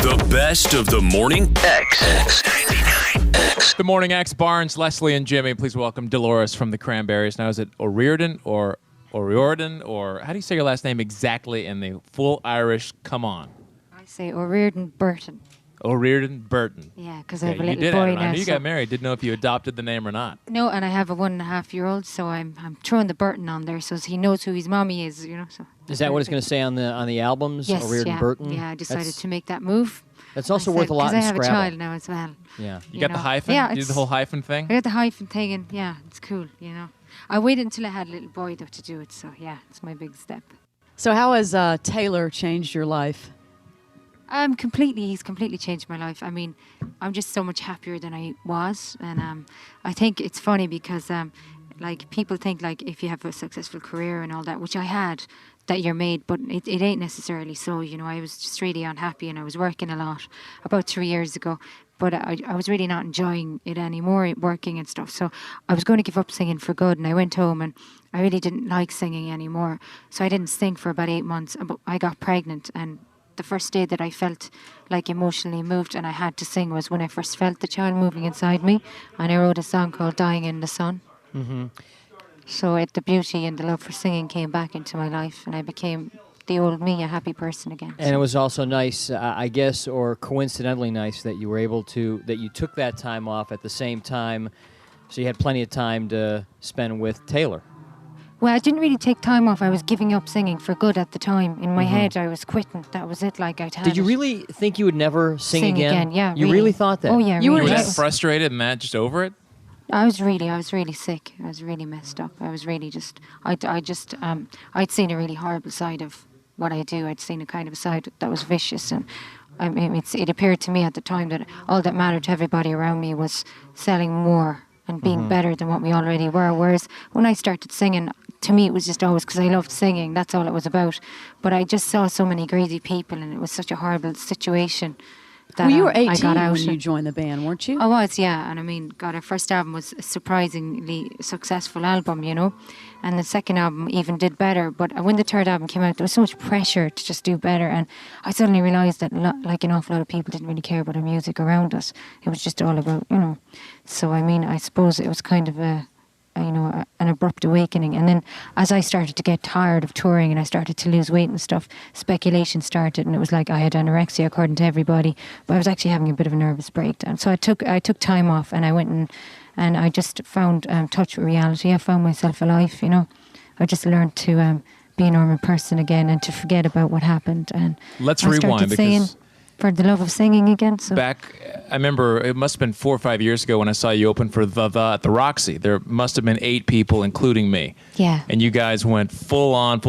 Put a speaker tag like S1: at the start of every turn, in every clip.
S1: The best of the morning X99X.
S2: Good morning, X. Barnes, Leslie, and Jimmy. Please welcome Dolores from the Cranberries. Now, is it O'Riordan or O'Riordan, or how do you say your last name exactly in the full Irish? Come on.
S3: I say O'Riordan Burton.
S2: O'Riordan Burton.
S3: Yeah, because I have a
S2: you
S3: little
S2: did
S3: boy
S2: it.
S3: now.
S2: I knew you got married. Didn't know if you adopted the name or not.
S3: No, and I have a 1.5-year-old, so I'm throwing the Burton on there so he knows who his mommy is, you know. So
S4: is that what it's going to say on the albums?
S3: Yes,
S4: O'Riordan Burton?
S3: Yeah, I decided to make that move.
S4: That's also worth a lot in
S3: Because I have
S4: Scrabble.
S3: a child now as well.
S4: Yeah.
S2: You got the hyphen?
S3: Yeah,
S2: You did the whole hyphen thing?
S3: I got the hyphen thing, and yeah, it's cool, you know. I waited until I had a little boy, though, to do it, so yeah, it's my big step.
S5: So how has Taylor changed your life?
S3: He's completely changed my life. I mean, I'm just so much happier than I was. And I think it's funny because, like, people think, like, if you have a successful career and all that, which I had, that you're made, but it ain't necessarily so. You know, I was just really unhappy and I was working a lot about 3 years ago. But I was really not enjoying it anymore, working and stuff. So I was going to give up singing for good. And I went home and I really didn't like singing anymore. So I didn't sing for about 8 months. But I got pregnant, and the first day that I felt like emotionally moved and I had to sing was when I first felt the child moving inside me, and I wrote a song called Dying in the Sun. Mm-hmm. So the beauty and the love for singing came back into my life, and I became the old me, a happy person again.
S4: And it was also nice, I guess, or coincidentally nice, that you were able to, that you took that time off at the same time, so you had plenty of time to spend with Taylor.
S3: Well, I didn't really take time off. I was giving up singing for good at the time. In my head, I was quitting. That was it. Like, I'd had
S4: Did you
S3: it.
S4: really think you would never sing again?
S3: Yeah,
S4: You really thought that?
S3: Oh, yeah.
S5: You
S3: really.
S2: You were
S5: Yes.
S2: that frustrated and that just over it?
S3: I was really sick. I was really messed up. I was really I'd seen a really horrible side of what I do. I'd seen a kind of a side that was vicious, and I mean, it appeared to me at the time that all that mattered to everybody around me was selling more and being better than what we already were. Whereas when I started singing, to me it was just always because I loved singing. That's all it was about. But I just saw so many greedy people, and it was such a horrible situation. That,
S5: Well, you were
S3: I
S5: 18
S3: got out.
S5: when you joined the band, weren't you?
S3: I was, yeah. And I mean, God, our first album was a surprisingly successful album, you know. And the second album even did better. But when the third album came out, there was so much pressure to just do better. And I suddenly realised that, like, an awful lot of people didn't really care about our music around us. It was just all about, you know. So, I mean, I suppose it was kind of an abrupt awakening. And then as I started to get tired of touring and I started to lose weight and stuff, speculation started, and it was like I had anorexia according to everybody, but I was actually having a bit of a nervous breakdown. So I took time off, and I went and I just found touch with reality. I found myself alive, you know. I just learned to be a normal person again and to forget about what happened. And
S2: Let's
S3: I
S2: rewind,
S3: started singing
S2: because
S3: for the love of singing again. So
S2: back, I remember it must have been 4 or 5 years ago when I saw you open for the at the Roxy. There must have been 8 people, including me.
S3: Yeah.
S2: And you guys went full on.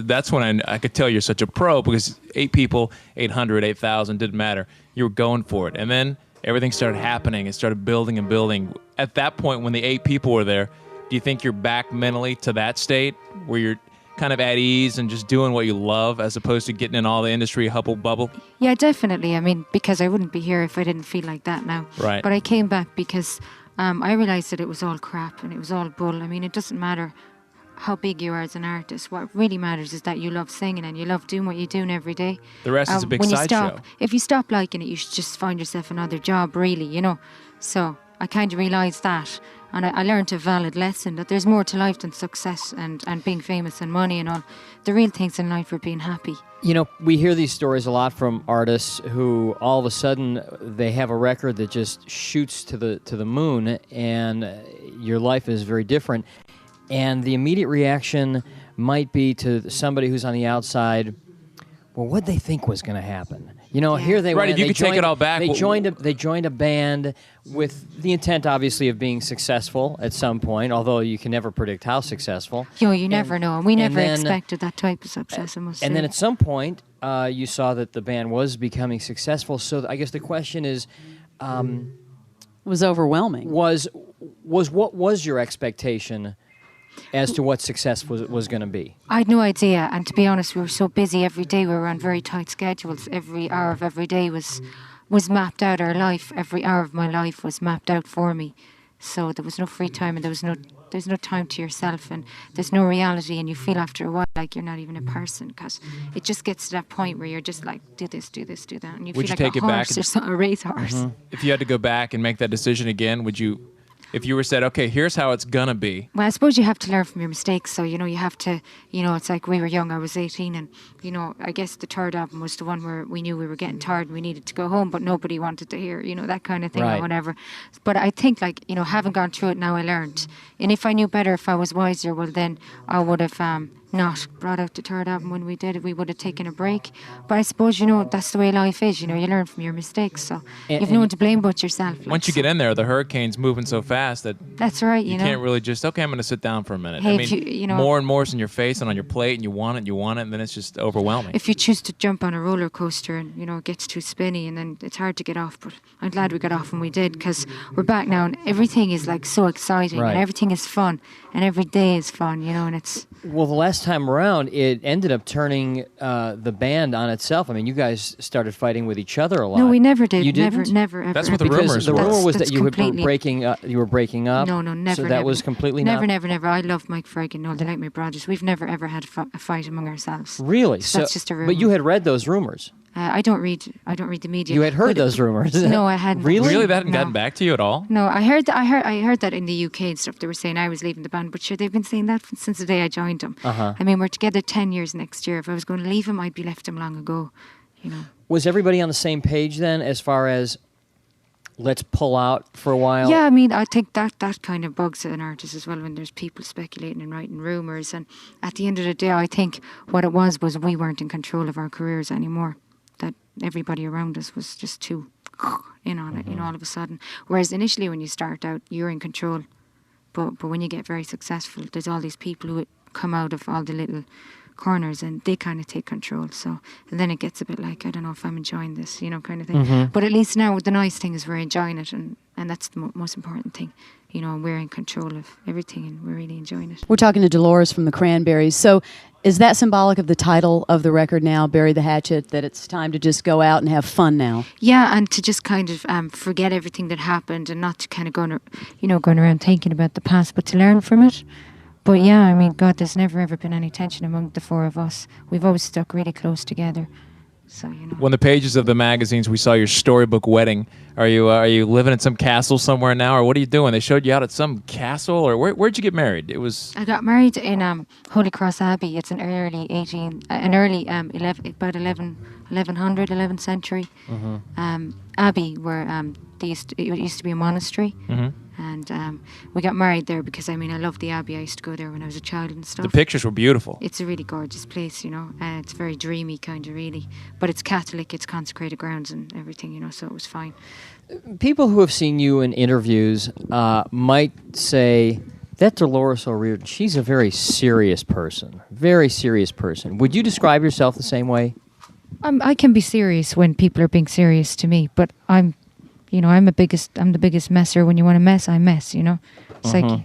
S2: That's when I could tell you're such a pro, because 8 people, 800, 8,000, didn't matter. You were going for it. And then everything started happening. It started building and building. At that point, when the 8 people were there, do you think you're back mentally to that state where you're kind of at ease and just doing what you love, as opposed to getting in all the industry hubble bubble?
S3: Yeah, definitely. I mean, because I wouldn't be here if I didn't feel like that now.
S2: Right.
S3: But I came back because I realised that it was all crap and it was all bull. I mean, it doesn't matter how big you are as an artist. What really matters is that you love singing and you love doing what you're doing every day.
S2: The rest is a big
S3: when you
S2: sideshow.
S3: stop, if you stop liking it, you should just find yourself another job, really, you know. So I kind of realised that. And I learned a valid lesson that there's more to life than success and being famous and money and all. The real things in life are being happy.
S4: You know, we hear these stories a lot from artists who all of a sudden they have a record that just shoots to the moon, and your life is very different. And the immediate reaction might be to somebody who's on the outside, well, what'd they think was going to happen? You know, here they
S2: Right,
S4: went.
S2: if you
S4: they
S2: could take
S4: joined-
S2: it all back,
S4: They joined a band with the intent, obviously, of being successful at some point, although you can never predict how successful.
S3: You never know. And we never
S4: then-
S3: expected that type of success, I must say.
S4: And then at some point, you saw that the band was becoming successful. So I guess the question is,
S5: It was overwhelming.
S4: what was your expectation as to what success was going to be?
S3: I had no idea, and to be honest, we were so busy every day. We were on very tight schedules. Every hour of every day was mapped out. Our life, every hour of my life was mapped out for me. So there was no free time, and there's no time to yourself, and there's no reality, and you feel after a while like you're not even a person, because it just gets to that point where you're just like, do this, do this, do that, and you
S2: Would
S3: feel
S2: you
S3: like
S2: take
S3: a
S2: it back
S3: horse or a racehorse.
S2: If you had to go back and make that decision again, would you? If you were said, okay, here's how it's gonna be.
S3: Well, I suppose you have to learn from your mistakes. So, you have to, it's like we were young, I was 18, and, I guess the third album was the one where we knew we were getting tired and we needed to go home, but nobody wanted to hear, that kind of thing
S4: Right.
S3: or whatever. But I think, like, having gone through it now, I learned. And if I knew better, if I was wiser, well, then I would have not brought out the third album when we did it. We would have taken a break. But I suppose, that's the way life is. You learn from your mistakes. So you've no one to blame but yourself. Like,
S2: Once you get in there, the hurricane's moving so fast that
S3: that's right.
S2: you can't really just, okay, I'm going to sit down for a minute.
S3: Hey,
S2: I mean,
S3: if you
S2: more and more is in your face and on your plate, and you want it, and then it's just overwhelming.
S3: If you choose to jump on a roller coaster and, it gets too spinny, and then it's hard to get off. But I'm glad we got off when we did, because we're back now and everything is like so exciting,
S4: Right.
S3: and everything is fun, and every day is fun, and it's...
S4: Well, the last time around, it ended up turning the band on itself. I mean, you guys started fighting with each other a lot.
S3: No, we never did.
S4: You didn't?
S3: Never, ever.
S2: That's what the
S3: ever.
S2: rumors
S4: Because the
S2: were.
S4: rumor was
S3: That's
S4: that you were
S3: completely-
S4: breaking up. You were breaking up.
S3: No, never.
S4: So that
S3: never.
S4: was completely
S3: never,
S4: not.
S3: never. I love Mike Fergan. No, they're like my brothers. We've never ever had a fight among ourselves.
S4: Really?
S3: So that's just a rumor.
S4: But you had read those rumors.
S3: I don't read the media.
S4: You had heard
S3: But-
S4: those rumors.
S3: No, I hadn't.
S4: Really?
S2: Really, that hadn't
S3: No.
S2: gotten back to you at all?
S3: No, I heard that in the UK and stuff. They were saying I was leaving the band, but sure, they've been saying that since the day I joined them.
S4: Uh-huh.
S3: I mean, we're together 10 years next year. If I was going to leave him, I'd be left him long ago.
S4: Was everybody on the same page then, as far as let's pull out for a while?
S3: Yeah, I mean, I think that kind of bugs an artist as well when there's people speculating and writing rumours. And at the end of the day, I think what it was we weren't in control of our careers anymore. That everybody around us was just too in on it, all of a sudden. Whereas initially when you start out, you're in control. But when you get very successful, there's all these people who come out of all the little corners and they kind of take control. So, and then it gets a bit like, I don't know if I'm enjoying this, kind of thing. But at least now the nice thing is we're enjoying it, and that's the most important thing. We're in control of everything and we're really enjoying it.
S5: We're talking to Dolores from the Cranberries. So is that symbolic of the title of the record now, Bury the Hatchet, that it's time to just go out and have fun now?
S3: Yeah, and to just kind of forget everything that happened and not to kind of going around thinking about the past, but to learn from it. But yeah, I mean, God, there's never ever been any tension among the four of us. We've always stuck really close together. So,
S2: When the pages of the magazines, we saw your storybook wedding. Are you living in some castle somewhere now, or what are you doing? They showed you out at some castle, or where'd you get married? It was...
S3: I got married in Holy Cross Abbey. It's about 1100, 11th century abbey where it used to be a monastery. And we got married there because, I love the abbey. I used to go there when I was a child and stuff.
S2: The pictures were beautiful.
S3: It's a really gorgeous place, it's very dreamy kind of, really. But it's Catholic, it's consecrated grounds and everything, so it was fine.
S4: People who have seen you in interviews might say, that Dolores O'Riordan, she's a very serious person. Very serious person. Would you describe yourself the same way?
S3: I can be serious when people are being serious to me, but I'm the biggest messer. When you want to mess, I mess, It's like,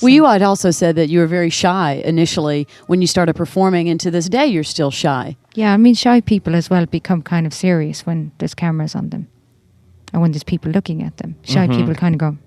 S5: Well, you had also said that you were very shy initially when you started performing, and to this day you're still shy.
S3: Yeah, shy people as well become kind of serious when there's cameras on them or when there's people looking at them. Shy people kind of go,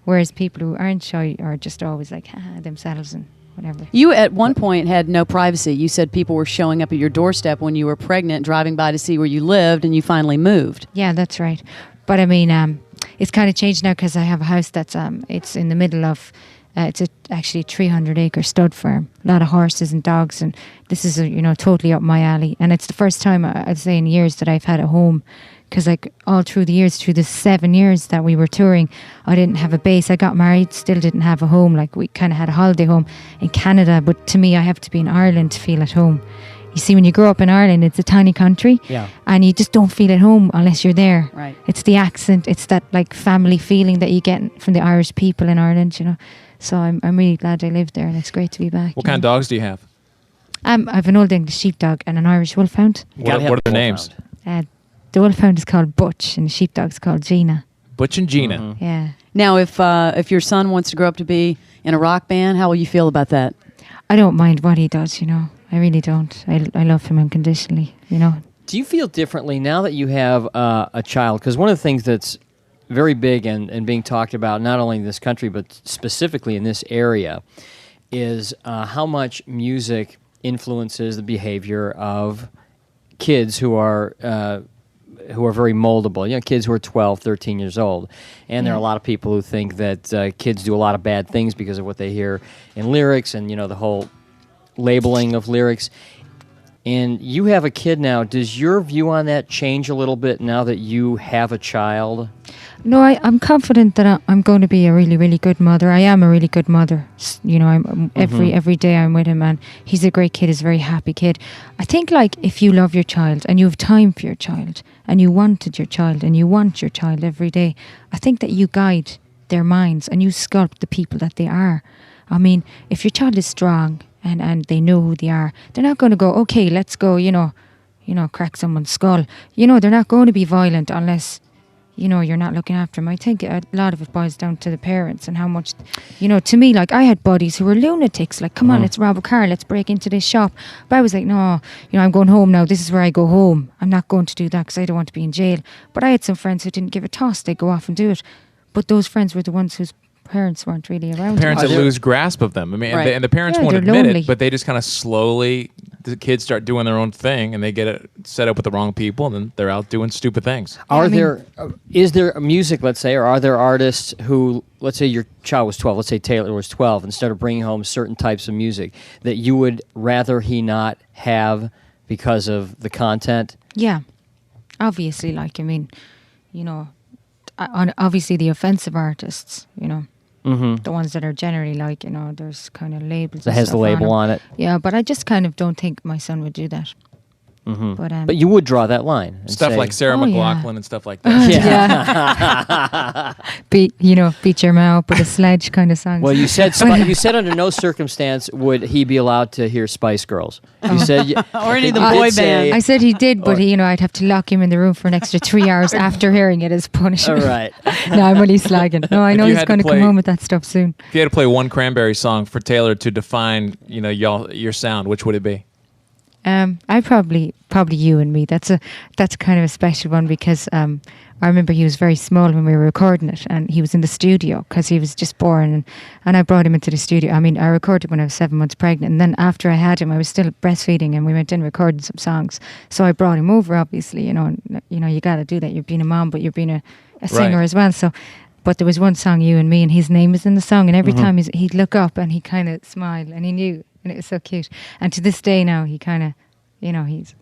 S3: whereas people who aren't shy are just always like, themselves and whatever.
S5: You at one point had no privacy. You said people were showing up at your doorstep when you were pregnant, driving by to see where you lived, and you finally moved.
S3: Yeah, that's right. But it's kind of changed now because I have a house that's it's in the middle of it's actually a 300-acre stud farm, a lot of horses and dogs, and this is totally up my alley. And it's the first time I'd say in years that I've had a home, because like all through the 7 years that we were touring, I didn't have a base. I got married, still didn't have a home. Like we kind of had a holiday home in Canada, but to me, I have to be in Ireland to feel at home. You see, when you grow up in Ireland, it's a tiny country, and you just don't feel at home unless you're there.
S5: Right.
S3: It's the accent, it's that like family feeling that you get from the Irish people in Ireland, So I'm really glad I lived there, and it's great to be back.
S2: What kind of dogs do you have?
S3: I have an Old English sheepdog and an Irish wolfhound.
S2: What are their names?
S3: The wolfhound is called Butch, and the sheepdog's called Gina.
S2: Butch and Gina.
S3: Yeah.
S5: Now, if your son wants to grow up to be in a rock band, how will you feel about that?
S3: I don't mind what he does, I really don't. I love him unconditionally,
S4: Do you feel differently now that you have a child? Because one of the things that's very big and being talked about not only in this country but specifically in this area is how much music influences the behavior of kids who are very moldable. You know, kids who are 12, 13 years old. And there are a lot of people who think that kids do a lot of bad things because of what they hear in lyrics and, you know, the whole labeling of lyrics. And you have a kid now. Does your view on that change a little bit now that you have a child?
S3: No, I'm confident that I'm going to be a really, really good mother. I am a really good mother. You know, I'm every day I'm with him, and he's a great kid. He's a very happy kid. I think, like, if you love your child and you have time for your child and you wanted your child and you want your child every day, I think that you guide their minds and you sculpt the people that they are. I mean, if your child is strong and they know who they are, they're not going to go, okay, let's go, you know, crack someone's skull. You know, they're not going to be violent unless, you know, you're not looking after them. I think a lot of it boils down to the parents and how much, you know, to me, like, I had buddies who were lunatics, like, come on, let's rob a car, let's break into this shop. But I was like, no, you know, I'm going home now. This is where I go home. I'm not going to do that because I don't want to be in jail. But I had some friends who didn't give a toss. They'd go off and do it. But those friends were the ones whose parents weren't really around.
S2: Parents that lose grasp of them. I mean, and the parents won't admit it, but they just kind of slowly, the kids start doing their own thing, and they get it set up with the wrong people, and then they're out doing stupid things.
S4: Is there music, let's say, or are there artists who, let's say your child was 12, let's say Taylor was 12, and started bringing home certain types of music that you would rather he not have because of the content?
S3: Yeah, obviously, like, I mean, you know, obviously the offensive artists, you know, the ones that are generally, like, you know, there's kind of labels
S4: that has the label on it.
S3: Yeah, but I just kind of don't think my son would do that.
S4: But you would draw that line. And
S2: stuff
S4: say,
S2: like Sarah McLachlan and stuff like that.
S3: Beat your mouth with a sledge kind of songs.
S4: Well, you said under no circumstance would he be allowed to hear Spice Girls. You said
S5: or any of the boy band.
S3: I said he did, but he, you know, I'd have to lock him in the room for an extra 3 hours after hearing it as punishment.
S4: All right.
S3: No, I'm only slagging. No, I know he's going to come home with that stuff soon.
S2: If you had to play one Cranberries song for Taylor to define, you know, your sound, which would it be?
S3: I probably You and Me. That's kind of a special one because I remember he was very small when we were recording it, and he was in the studio because he was just born, and I brought him into the studio. I mean, I recorded when I was 7 months pregnant, and then after I had him, I was still breastfeeding, and we went in recording some songs. So I brought him over, obviously, you know, you got to do that. You're being a mom, but you're being a singer as well. So, but there was one song, You and Me, and his name was in the song, and every time he'd look up and he kind of smiled, and he knew. And it was so cute. And to this day now, he kind of, you know, he's...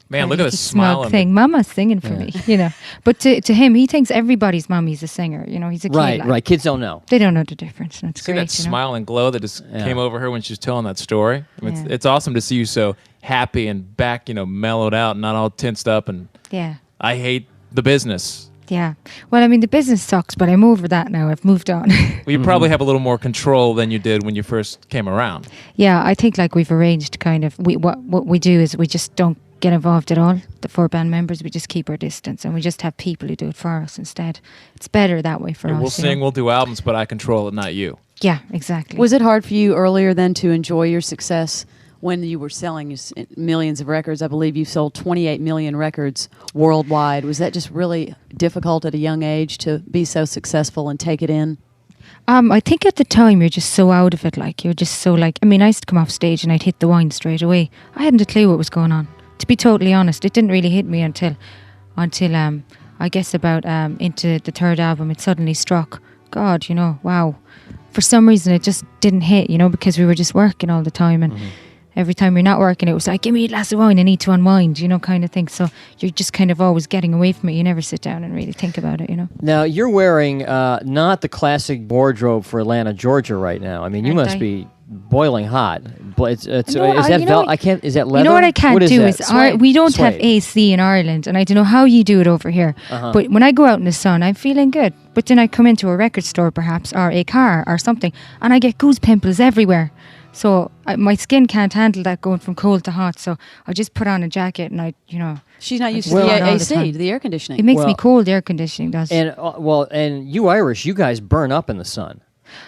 S2: Man, look at this smile.
S3: Thing. Mama's singing for me, you know. But to him, he thinks everybody's mommy's a singer. You know, he's a kid.
S4: Right. Kids don't know.
S3: They don't know the difference. And it's
S2: see
S3: great,
S2: that smile and glow that just came over her when she was telling that story? I mean, it's awesome to see you so happy and back, you know, mellowed out and not all tensed up. And I hate the business.
S3: Yeah. Well, I mean, the business sucks, but I'm over that now. I've moved on.
S2: Well, you probably have a little more control than you did when you first came around.
S3: Yeah, I think like we've arranged kind of, what we do is we just don't get involved at all. The 4 band members, we just keep our distance and we just have people who do it for us instead. It's better that way for us.
S2: We'll sing, we'll do albums, but I control it, not you.
S3: Yeah, exactly.
S5: Was it hard for you earlier then to enjoy your success when you were selling millions of records? I believe you sold 28 million records worldwide. Was that just really difficult at a young age to be so successful and take it in?
S3: I think at the time you're just so out of it. Like, you're just so like, I mean, I used to come off stage and I'd hit the wine straight away. I hadn't a clue what was going on. To be totally honest, it didn't really hit me until I guess about into the third album. It suddenly struck. God, you know, wow. For some reason it just didn't hit, you know, because we were just working all the time, and every time you're not working, it was like, give me a glass of wine, I need to unwind, you know, kind of thing. So you're just kind of always getting away from it. You never sit down and really think about it, you know.
S4: Now, you're wearing not the classic wardrobe for Atlanta, Georgia right now. I mean, you must be boiling hot. Is that leather?
S3: You know what I can't do is we don't
S4: Suede.
S3: have AC in Ireland, and I don't know how you do it over here. But when I go out in the sun, I'm feeling good. But then I come into a record store, perhaps, or a car or something, and I get goose pimples everywhere. So my skin can't handle that going from cold to hot. So I just put on a jacket, and
S5: she's not used to the AC, to the air conditioning.
S3: It makes me cold. Air conditioning does.
S4: And and you Irish, you guys burn up in the sun.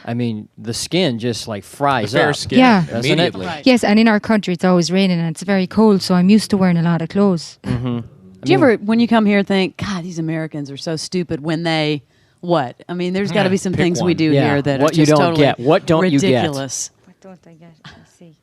S4: I mean, the skin just like fries
S2: fair
S4: up.
S2: Skin, immediately.
S5: Right.
S3: Yes, and in our country it's always raining and it's very cold, so I'm used to wearing a lot of clothes.
S5: Do you ever, when you come here, think, God, these Americans are so stupid when they What? I mean, there's got to be some
S2: Pick
S5: things we
S2: one.
S5: do
S4: Yeah.
S5: here that
S4: What
S5: are
S4: you
S5: just
S4: don't
S5: totally
S4: get. What don't you get?
S5: ridiculous.
S3: What don't I get? Let's see.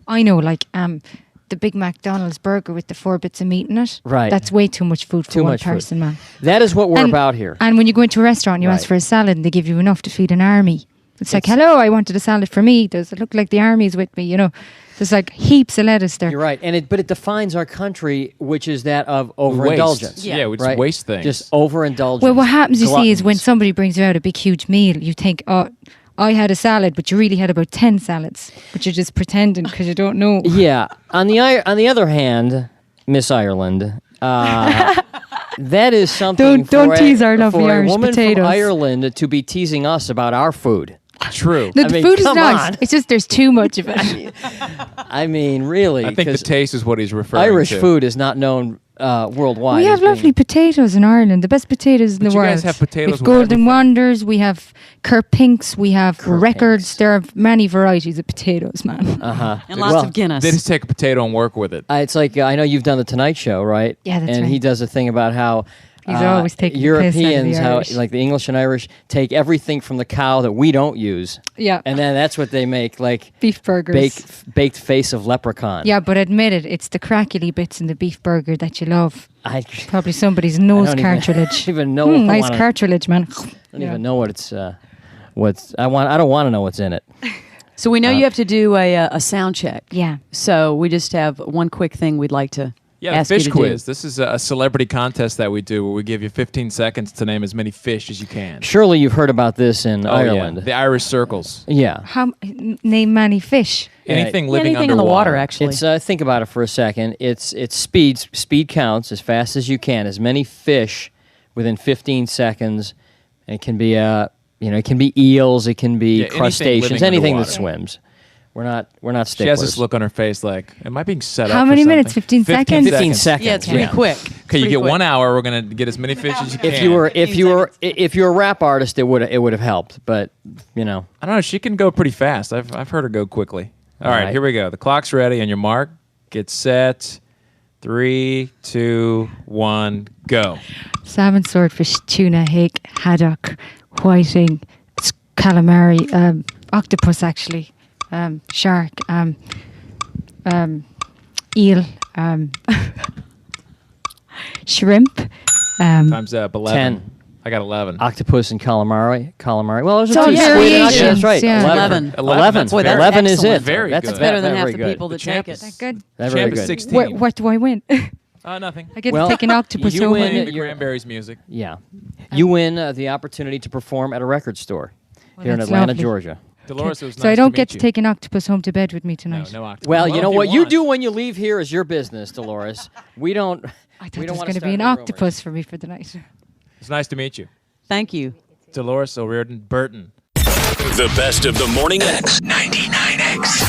S3: I know, like the big McDonald's burger with the 4 bits of meat in it.
S4: Right.
S3: That's way too much food for
S4: Too
S3: one
S4: much food.
S3: person, man.
S4: That is what we're
S3: And-
S4: about here.
S3: And when you go into a restaurant and you ask
S4: Right.
S3: for a salad and they give you enough to feed an army. It's like, hello, I wanted a salad for me. Does it look like the army's with me? You know, there's like heaps of lettuce there.
S4: You're right, but it defines our country, which is that of overindulgence.
S2: Yeah, we just
S4: right?
S2: waste things.
S4: Just overindulgence.
S3: Well, what happens, you see, is when
S4: Gluttons.
S3: somebody brings you out a big, huge meal, you think, oh, I had a salad, but you really had about 10 salads, but you're just pretending because you don't know.
S4: Yeah. On the other hand, Miss Ireland, that is something.
S3: Don't
S4: for
S3: tease our lovely
S4: for
S3: Irish
S4: a woman
S3: potatoes.
S4: from Ireland to be teasing us about our food.
S2: True.
S3: No,
S4: I
S3: the
S4: mean,
S3: food is
S4: come
S3: nice.
S4: on.
S3: It's just there's too much of it.
S4: I mean, really,
S2: I think the
S4: 'cause
S2: taste is what he's referring
S4: Irish
S2: to.
S4: food is not known worldwide.
S3: We
S4: as
S3: have
S4: being-
S3: lovely potatoes in Ireland, the best potatoes in
S2: But
S3: the
S2: you
S3: world.
S2: guys have potatoes
S3: We have
S2: with
S3: Golden
S2: everything.
S3: Wonders, we have Kerpinks, we have
S4: Kerpinks.
S3: Records. There are many varieties of potatoes, man.
S4: Uh-huh.
S5: And lots of Guinness.
S2: They just take a potato and work with it.
S4: It's like I know you've done the Tonight Show, right?
S3: Yeah, that's
S4: and
S3: right.
S4: he does a thing about how
S3: He's always taking the piss out of the
S4: Europeans, how
S3: Irish.
S4: like the English and Irish take everything from the cow that we don't use,
S3: Yeah.
S4: and then that's what they make, like
S3: Beef burgers.
S4: baked face of leprechaun.
S3: Yeah, but admit it, it's the crackly bits in the beef burger that you love.
S4: I
S3: Probably somebody's nose
S4: don't even-
S3: cartilage.
S4: even know if I
S3: nice
S4: wanna-
S3: cartilage, man.
S4: don't even know what it's. I don't want to know what's in it.
S5: So we know you have to do a sound check.
S3: Yeah.
S5: So we just have one quick thing we'd like to
S2: Yeah, the
S5: ask you
S2: fish
S5: to
S2: quiz.
S5: do.
S2: This is a celebrity contest that we do where we give you 15 seconds to name as many fish as you can.
S4: Surely you've heard about this in
S2: Oh,
S4: Ireland.
S2: yeah. The Irish circles.
S4: Yeah.
S3: Name many fish.
S2: Anything living
S5: Anything in the
S2: underwater.
S5: water, actually.
S4: It's think about it for a second. It's speed. Speed counts as fast as you can. As many fish within 15 seconds. And it can be it can be eels. It can be
S2: Yeah, anything
S4: crustaceans.
S2: living
S4: Anything that
S2: underwater.
S4: swims. We're not
S2: She
S4: sticklers.
S2: has this look on her face like, am I being set up
S3: How
S2: for
S3: many minutes?
S2: something?
S3: 15 seconds?
S4: 15 seconds.
S5: Yeah, it's pretty quick. It's
S2: Okay, you
S5: pretty
S2: get
S5: quick.
S2: 1 hour. We're gonna get as many fish as you can.
S4: If you were a rap artist, it would have helped. But
S2: I don't know. She can go pretty fast. I've heard her go quickly. All right,
S4: right.
S2: here we go. The clock's ready. On your mark, get set. 3, 2, 1, go.
S3: Salmon, swordfish, tuna, hake, haddock, whiting, calamari, octopus actually, shark, eel, shrimp.
S2: Time's up. 11.
S4: 10.
S2: I got 11.
S4: octopus and calamari. Well, there's
S3: So
S4: a few squid and
S3: variations,
S4: octopus. That's right.
S3: yeah.
S5: 11.
S4: 11.
S2: Boy, that's
S4: 11 is
S5: excellent.
S4: it.
S2: Very
S4: That's
S2: good.
S5: That's better than half
S4: very
S5: the
S4: good.
S5: people that
S2: champ
S5: take
S2: is-
S5: it.
S3: Good.
S4: That's very
S2: Champ is
S4: good.
S2: 16.
S3: What do I win?
S2: Nothing.
S3: I get
S4: Well,
S3: to take an octopus
S4: you
S3: home.
S4: win
S3: with
S2: The
S3: me.
S4: your-
S2: Cranberries music.
S4: Yeah. You win the opportunity to perform at a record store here in
S3: that's
S4: Atlanta,
S3: lovely.
S4: Georgia.
S2: Dolores, it was
S3: So
S2: nice
S3: I don't
S2: to
S3: get
S2: meet
S3: to
S2: you.
S3: take an octopus home to bed with me
S2: No,
S3: tonight.
S2: no octopus.
S4: Well, you know
S2: if
S4: what you
S2: want.
S4: do when you leave here is your business, Dolores. We don't.
S3: I thought
S4: we
S3: there
S4: don't
S3: was
S4: wanna
S3: going to
S4: start
S3: be an
S4: any rumors.
S3: octopus for me for the night.
S2: It's nice to meet you.
S5: Thank you.
S2: Dolores O'Riordan Burton.
S1: The best of the morning X 99X.